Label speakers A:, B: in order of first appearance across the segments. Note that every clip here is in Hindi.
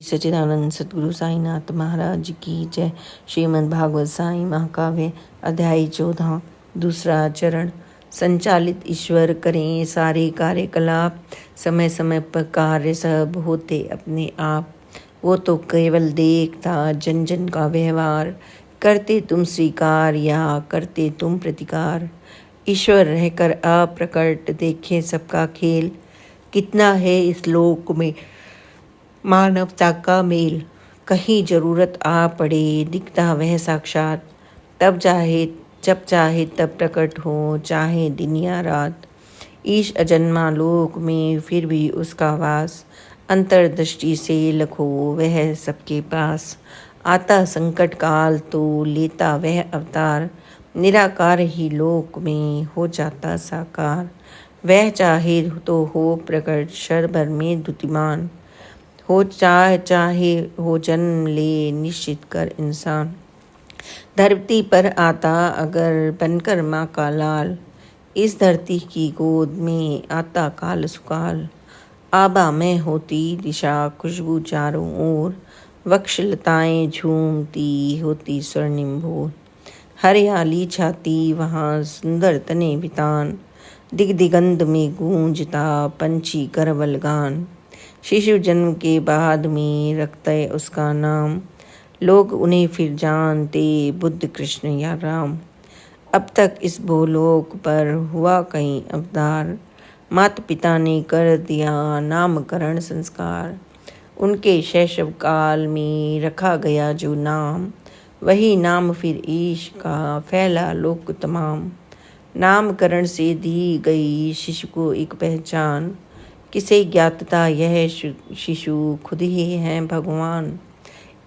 A: सच्चिदानंद सद्गुरु साईनाथ महाराज की जय। श्रीमद् भागवत साई महाकाव्य अध्याय 14 दूसरा चरण। संचालित ईश्वर करें सारे कार्यकलाप, समय समय पर कार्य सब होते अपने आप। वो तो केवल देखता जन जन का व्यवहार, करते तुम स्वीकार या करते तुम प्रतिकार। ईश्वर रहकर अप्रकट देखे सबका खेल, कितना है इस लोक में मानवता का मेल। कहीं जरूरत आ पड़े दिखता वह साक्षात, तब चाहे जब चाहे तब प्रकट हो, चाहे दिन या रात। ईश अजन्मा लोक में फिर भी उसका वास, अंतर्दृष्टि से लखो वह सबके पास। आता संकट काल तो लेता वह अवतार, निराकार ही लोक में हो जाता साकार। वह चाहे तो हो प्रकट क्षण भर में द्युतिमान, हो चाहे हो जन्म ले निश्चित कर इंसान। धरती पर आता अगर बनकर माँ का लाल, इस धरती की गोद में आता काल सुकाल। आबा में होती दिशा खुशबू चारों ओर, वक्षलताएं झूमती होती स्वर्णिम भोर। हरियाली छाती वहाँ सुंदर तने बितान, दिग दिगंध में गूंजता पंछी करवल गान। शिशु जन्म के बाद में रखते उसका नाम, लोग उन्हें फिर जानते बुद्ध कृष्ण या राम। अब तक इस भूलोक पर हुआ कई अवतार, माता पिता ने कर दिया नामकरण संस्कार। उनके शैशव काल में रखा गया जो नाम, वही नाम फिर ईश का फैला लोक तमाम। नामकरण से दी गई शिशु को एक पहचान, किसे ज्ञातता यह शिशु खुद ही है भगवान।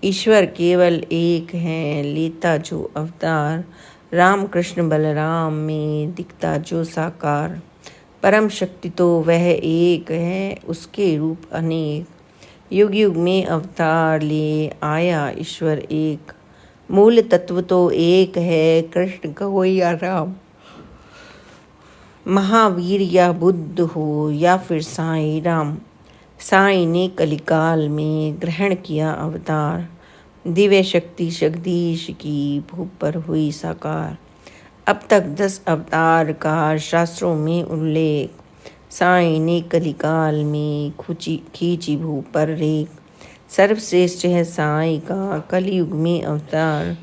A: ईश्वर केवल एक है लेता जो अवतार, राम कृष्ण बलराम में दिखता जो साकार। परम शक्ति तो वह एक है, उसके रूप अनेक, युग युग में अवतार ले आया ईश्वर एक। मूल तत्व तो एक है, कृष्ण कहो या राम। महावीर या बुद्ध हो या फिर साईं राम, साईं ने कलिकाल में ग्रहण किया अवतार। दिव्य शक्ति जगदीश की भूप पर हुई साकार। अब तक 10 अवतार का शास्त्रों में उल्लेख, साईं ने कलिकाल में खींची भूप पर रेख। सर्वश्रेष्ठ है साईं का कलयुग में अवतार,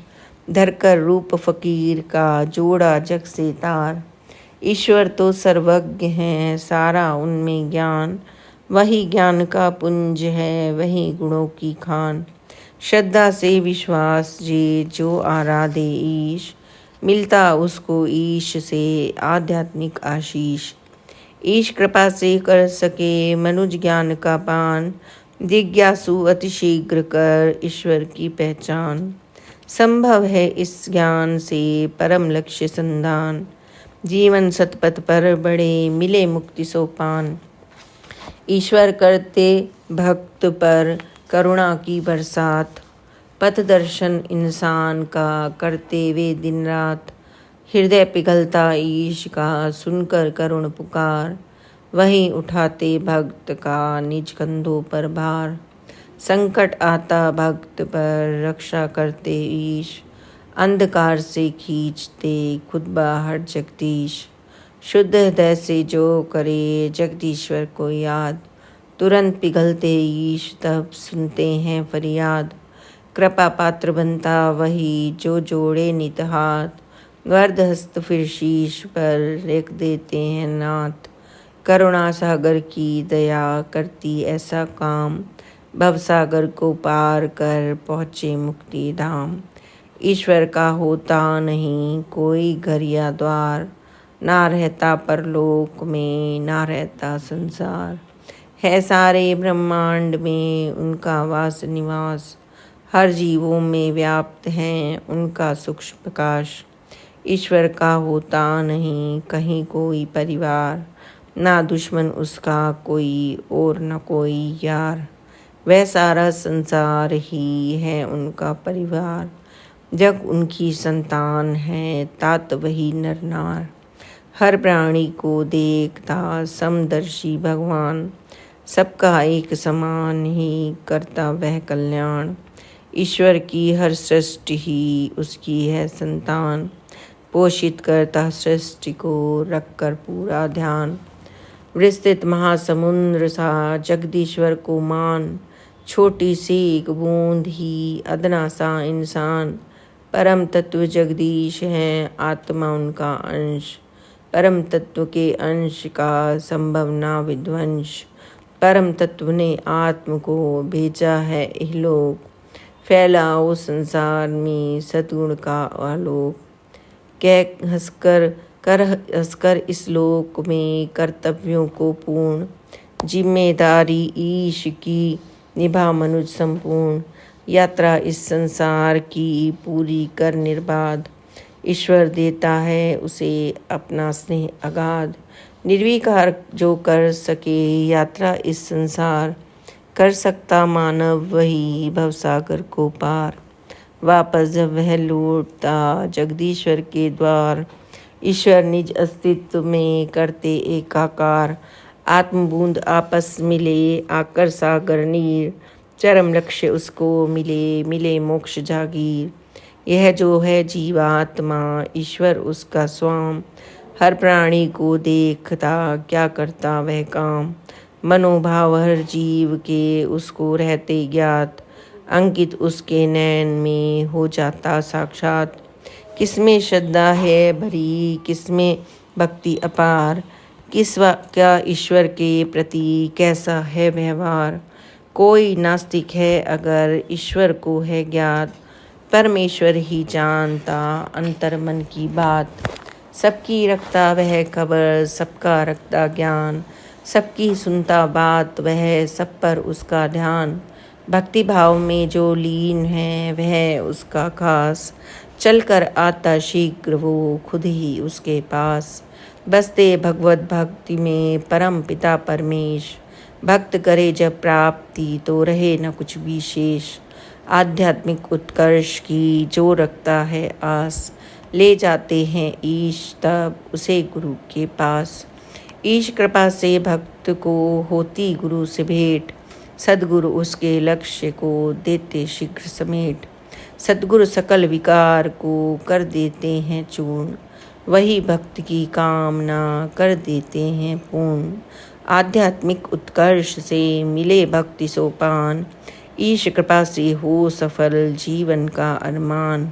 A: धरकर रूप फकीर का जोड़ा जग से तार। ईश्वर तो सर्वज्ञ है सारा उनमें ज्ञान, वही ज्ञान का पुंज है वही गुणों की खान। श्रद्धा से विश्वास जे जो आराधे ईश, मिलता उसको ईश से आध्यात्मिक आशीष। ईश कृपा से कर सके मनुज ज्ञान का पान, जिज्ञासु अति शीघ्र कर ईश्वर की पहचान। संभव है इस ज्ञान से परम लक्ष्य संधान, जीवन सतपथ पर बड़े मिले मुक्ति सोपान। ईश्वर करते भक्त पर करुणा की बरसात, पथ दर्शन इंसान का करते वे दिन रात। हृदय पिघलता ईश का सुनकर करुण पुकार, वहीं उठाते भक्त का निज कंधों पर भार। संकट आता भक्त पर रक्षा करते ईश, अंधकार से खींचते खुद बाहर जगदीश। शुद्ध हृदय से जो करे जगदीश्वर को याद, तुरंत पिघलते ईश तब सुनते हैं फरियाद। कृपा पात्र बनता वही जो जोड़े नित हाथ, वर्ध हस्त फिर शीश पर रख देते हैं नाथ। करुणा सागर की दया करती ऐसा काम, भवसागर को पार कर पहुँचे मुक्ति धाम। ईश्वर का होता नहीं कोई घर या द्वार, ना रहता परलोक में ना रहता संसार। है सारे ब्रह्मांड में उनका वास निवास, हर जीवों में व्याप्त हैं उनका सूक्ष्म प्रकाश। ईश्वर का होता नहीं कहीं कोई परिवार, ना दुश्मन उसका कोई और न कोई यार। वह सारा संसार ही है उनका परिवार, जग उनकी संतान है तात वही नर नार। हर प्राणी को देखता समदर्शी भगवान, सबका एक समान ही करता वह कल्याण। ईश्वर की हर सृष्टि ही उसकी है संतान। पोषित करता सृष्टि को रखकर पूरा ध्यान। विस्तृत महासमुद्र सा जगदीश्वर को मान। छोटी सी एक बूंद ही अदना सा इंसान। परम तत्व जगदीश है आत्मा उनका अंश। परम तत्व के अंश का संभव ना विध्वंस। परम तत्व ने आत्म को भेजा है इहलोक। फैलाओ संसार में सद्गुण का आलोक। कह हंसकर इस लोक में कर्तव्यों को पूर्ण। जिम्मेदारी ईश की निभा मनुज संपूर्ण। यात्रा इस संसार की पूरी कर निर्बाध। ईश्वर देता है उसे अपना स्नेह अगाध। निर्विकार जो कर सके यात्रा इस संसार। कर सकता मानव वही भवसागर को पार। वापस जब वह लौटता जगदीश्वर के द्वार। ईश्वर निज अस्तित्व में करते एकाकार। आत्मबूंद आपस मिले आकर सागर नीर। चरम लक्ष्य उसको मिले मोक्ष जागीर। यह जो है जीवात्मा ईश्वर उसका स्वाम। हर प्राणी को देखता क्या करता वह काम। मनोभाव हर जीव के उसको रहते ज्ञात। अंकित उसके नयन में हो जाता साक्षात। किसमें श्रद्धा है भरी किसमें भक्ति अपार। क्या ईश्वर के प्रति कैसा है व्यवहार। कोई नास्तिक है अगर ईश्वर को है ज्ञात। परमेश्वर ही जानता अंतर मन की बात। सबकी रखता वह खबर सबका रखता ज्ञान। सबकी सुनता बात वह सब पर उसका ध्यान। भक्ति भाव में जो लीन है वह उसका खास। चलकर आता शीघ्र वो खुद ही उसके पास। बसते भगवत भक्ति में परम पिता परमेश। भक्त करे जब प्राप्ति तो रहे न कुछ विशेष। आध्यात्मिक उत्कर्ष की जो रखता है आस। ले जाते हैं ईश तब उसे गुरु के पास। ईश कृपा से भक्त को होती गुरु से भेंट। सद्गुरु उसके लक्ष्य को देते शीघ्र समेट। सद्गुरु सकल विकार को कर देते हैं चूर्ण। वही भक्त की कामना कर देते हैं पूर्ण। आध्यात्मिक उत्कर्ष से मिले भक्ति सोपान। ईश कृपा से हो सफल जीवन का अरमान।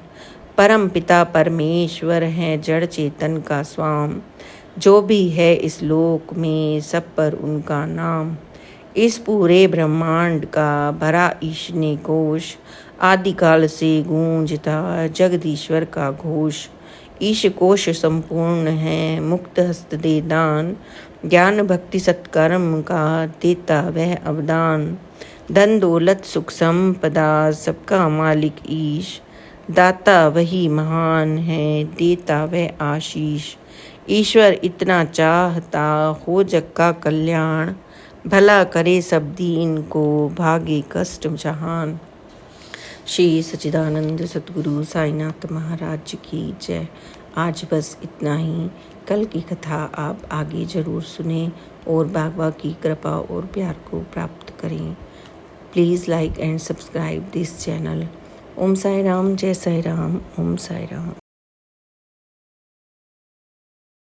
A: परम पिता परमेश्वर हैं जड़ चेतन का स्वाम। जो भी है इस लोक में सब पर उनका नाम। इस पूरे ब्रह्मांड का भरा ईश ने कोश। आदिकाल से गूंजता जगदीश्वर का घोष। ईश कोश संपूर्ण है मुक्त हस्त दे दान। ज्ञान भक्ति सत्कर्म का देता वह अवदान। धन दौलत सुख संपदा सबका मालिक ईश। दाता वही महान है देता वह आशीष। ईश्वर इतना चाहता हो जग का कल्याण। भला करे सब दीन को भागे कष्ट जहान। श्री सच्चिदानंद सद्गुरु साईनाथ महाराज की जय। आज बस इतना ही। कल की कथा आप आगे ज़रूर सुने और बाबा की कृपा और प्यार को प्राप्त करें। Please like and subscribe this channel. Om Sai Ram, जय साई राम, ओम साई राम।